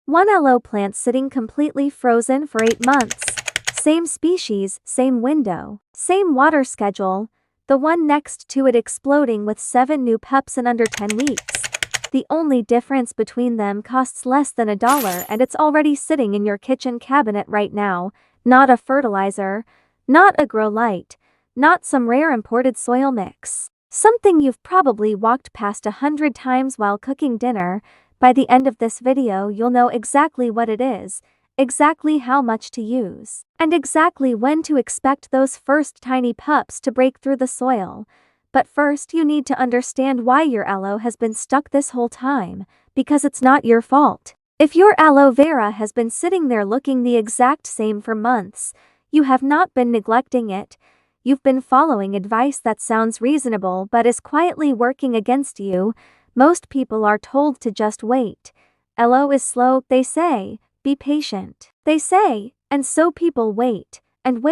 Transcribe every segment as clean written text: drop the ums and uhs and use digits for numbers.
One aloe plant sitting completely frozen for 8 months. Same species, same window, same water schedule. The one next to it exploding with 7 new pups in under 10 weeks. The only difference between them costs less than $1 and it's already sitting in your kitchen cabinet right now. Not a fertilizer, not a grow light, not some rare imported soil mix. Something you've probably walked past 100 times while cooking dinner. By the end of this video you'll know exactly what it is, exactly how much to use, and exactly when to expect those first tiny pups to break through the soil. But first you need to understand why your aloe has been stuck this whole time, because it's not your fault. If your aloe vera has been sitting there looking the exact same for months, you have not been neglecting it. You've been following advice that sounds reasonable but is quietly working against you. Most people are told to just wait. Aloe is slow, they say. Be patient, they say. And so people wait, and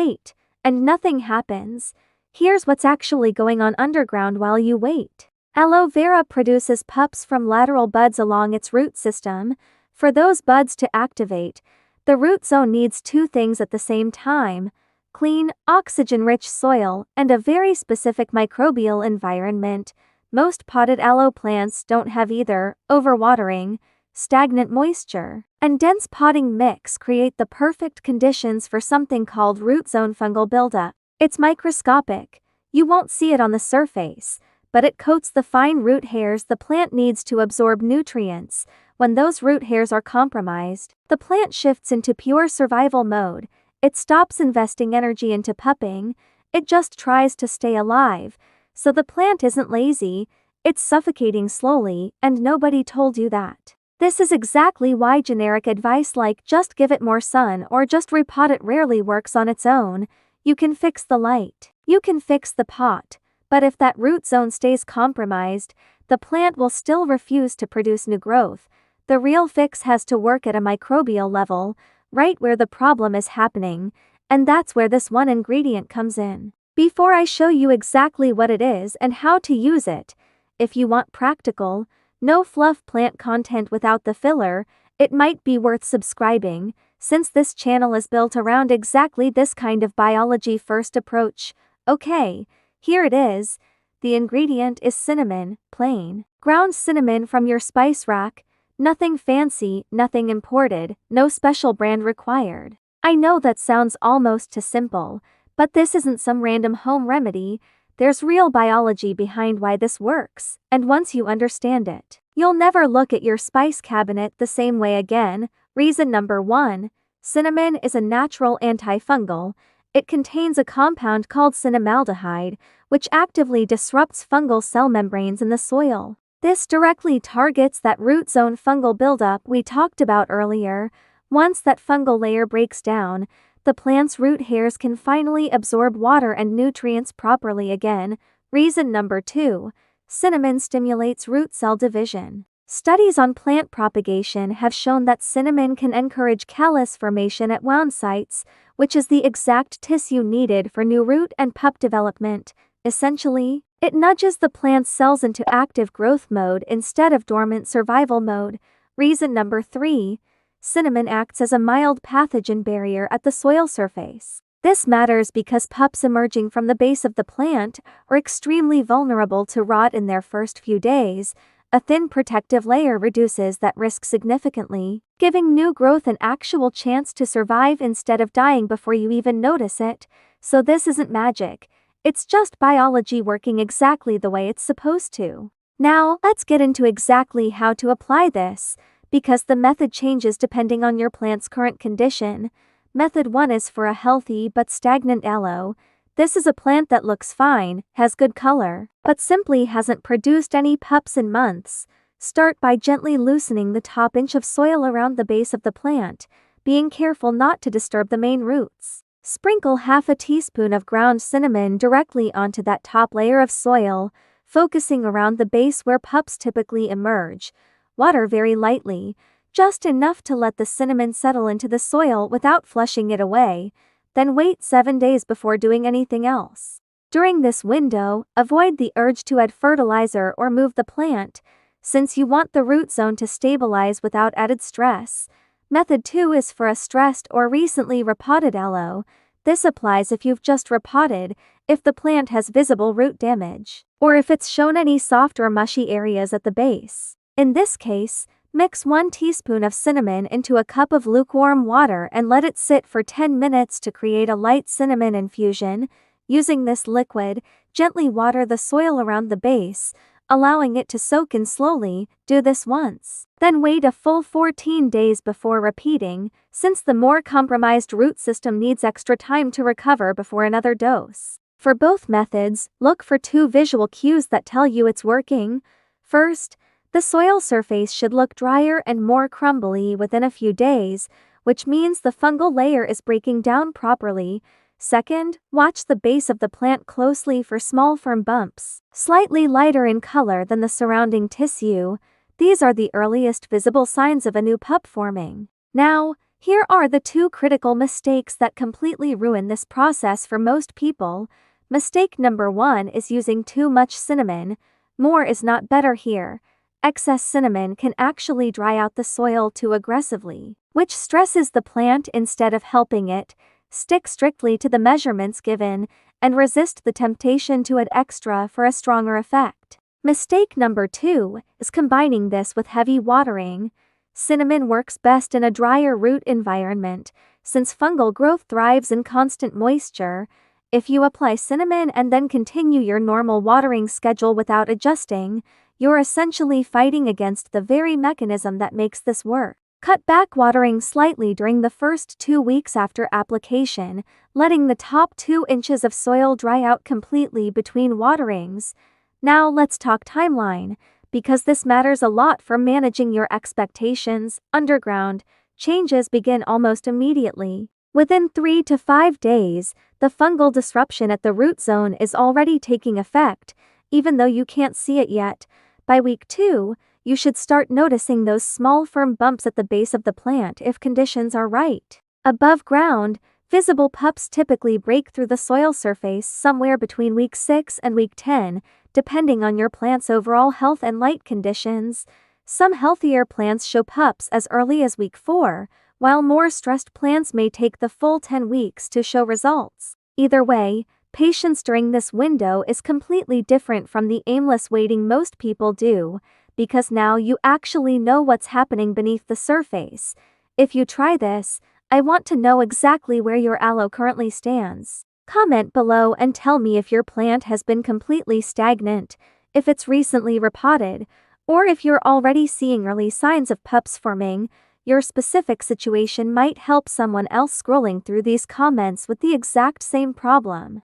nothing happens. Here's what's actually going on underground while you wait. Aloe vera produces pups from lateral buds along its root system. For those buds to activate, the root zone needs 2 things at the same time: clean, oxygen-rich soil, and a very specific microbial environment. Most potted aloe plants don't have either. Overwatering, stagnant moisture, and dense potting mix create the perfect conditions for something called root zone fungal buildup. It's microscopic. You won't see it on the surface, but it coats the fine root hairs the plant needs to absorb nutrients. When those root hairs are compromised, the plant shifts into pure survival mode. It stops investing energy into pupping. It just tries to stay alive. So the plant isn't lazy, it's suffocating slowly, and nobody told you that. This is exactly why generic advice like just give it more sun or just repot it rarely works on its own. You can fix the light, you can fix the pot, but if that root zone stays compromised, the plant will still refuse to produce new growth. The real fix has to work at a microbial level, right where the problem is happening, and that's where this one ingredient comes in. Before I show you exactly what it is and how to use it, if you want practical, no fluff plant content without the filler, it might be worth subscribing, since this channel is built around exactly this kind of biology-first approach. Okay, here it is. The ingredient is cinnamon, plain, ground cinnamon from your spice rack. Nothing fancy, nothing imported, no special brand required. I know that sounds almost too simple, but this isn't some random home remedy. There's real biology behind why this works, and once you understand it, you'll never look at your spice cabinet the same way again. Reason number 1. Cinnamon is a natural antifungal. It contains a compound called cinnamaldehyde, which actively disrupts fungal cell membranes in the soil. This directly targets that root zone fungal buildup we talked about earlier. Once that fungal layer breaks down, the plant's root hairs can finally absorb water and nutrients properly again. Reason number 2. Cinnamon stimulates root cell division. Studies on plant propagation have shown that cinnamon can encourage callus formation at wound sites, which is the exact tissue needed for new root and pup development. Essentially, it nudges the plant's cells into active growth mode instead of dormant survival mode. Reason number 3. Cinnamon acts as a mild pathogen barrier at the soil surface. This matters because pups emerging from the base of the plant are extremely vulnerable to rot in their first few days. A thin protective layer reduces that risk significantly, giving new growth an actual chance to survive instead of dying before you even notice it. So this isn't magic. It's just biology working exactly the way it's supposed to. Now, let's get into exactly how to apply this, because the method changes depending on your plant's current condition. Method 1 is for a healthy but stagnant aloe. This is a plant that looks fine, has good color, but simply hasn't produced any pups in months. Start by gently loosening the top inch of soil around the base of the plant, being careful not to disturb the main roots. Sprinkle half a teaspoon of ground cinnamon directly onto that top layer of soil, focusing around the base where pups typically emerge. Water very lightly, just enough to let the cinnamon settle into the soil without flushing it away. Then wait 7 days before doing anything else. During this window, avoid the urge to add fertilizer or move the plant. since you want the root zone to stabilize without added stress. Method 2 is for a stressed or recently repotted aloe. This applies if you've just repotted, if the plant has visible root damage, or if it's shown any soft or mushy areas at the base. In this case, mix 1 teaspoon of cinnamon into a cup of lukewarm water and let it sit for 10 minutes to create a light cinnamon infusion. Using this liquid, gently water the soil around the base, allowing it to soak in slowly. Do this once. Then wait a full 14 days before repeating, since the more compromised root system needs extra time to recover before another dose. For both methods, look for 2 visual cues that tell you it's working. First, the soil surface should look drier and more crumbly within a few days, which means the fungal layer is breaking down properly. Second, watch the base of the plant closely for small firm bumps, slightly lighter in color than the surrounding tissue. These are the earliest visible signs of a new pup forming. Now, here are the 2 critical mistakes that completely ruin this process for most people. Mistake number 1 is using too much cinnamon. More is not better here. Excess cinnamon can actually dry out the soil too aggressively, which stresses the plant instead of helping it. Stick strictly to the measurements given, and resist the temptation to add extra for a stronger effect. Mistake number 2 is combining this with heavy watering. Cinnamon works best in a drier root environment, since fungal growth thrives in constant moisture. If you apply cinnamon and then continue your normal watering schedule without adjusting, you're essentially fighting against the very mechanism that makes this work. Cut back watering slightly during the first 2 weeks after application, letting the top 2 inches of soil dry out completely between waterings. Now let's talk timeline, because this matters a lot for managing your expectations. Underground changes begin almost immediately. Within 3 to 5 days, the fungal disruption at the root zone is already taking effect, even though you can't see it yet. By week 2, you should start noticing those small firm bumps at the base of the plant if conditions are right. Above ground, visible pups typically break through the soil surface somewhere between week 6 and week 10, depending on your plant's overall health and light conditions. Some healthier plants show pups as early as week 4, while more stressed plants may take the full 10 weeks to show results. Either way, patience during this window is completely different from the aimless waiting most people do, because now you actually know what's happening beneath the surface. If you try this, I want to know exactly where your aloe currently stands. Comment below and tell me if your plant has been completely stagnant, if it's recently repotted, or if you're already seeing early signs of pups forming. Your specific situation might help someone else scrolling through these comments with the exact same problem.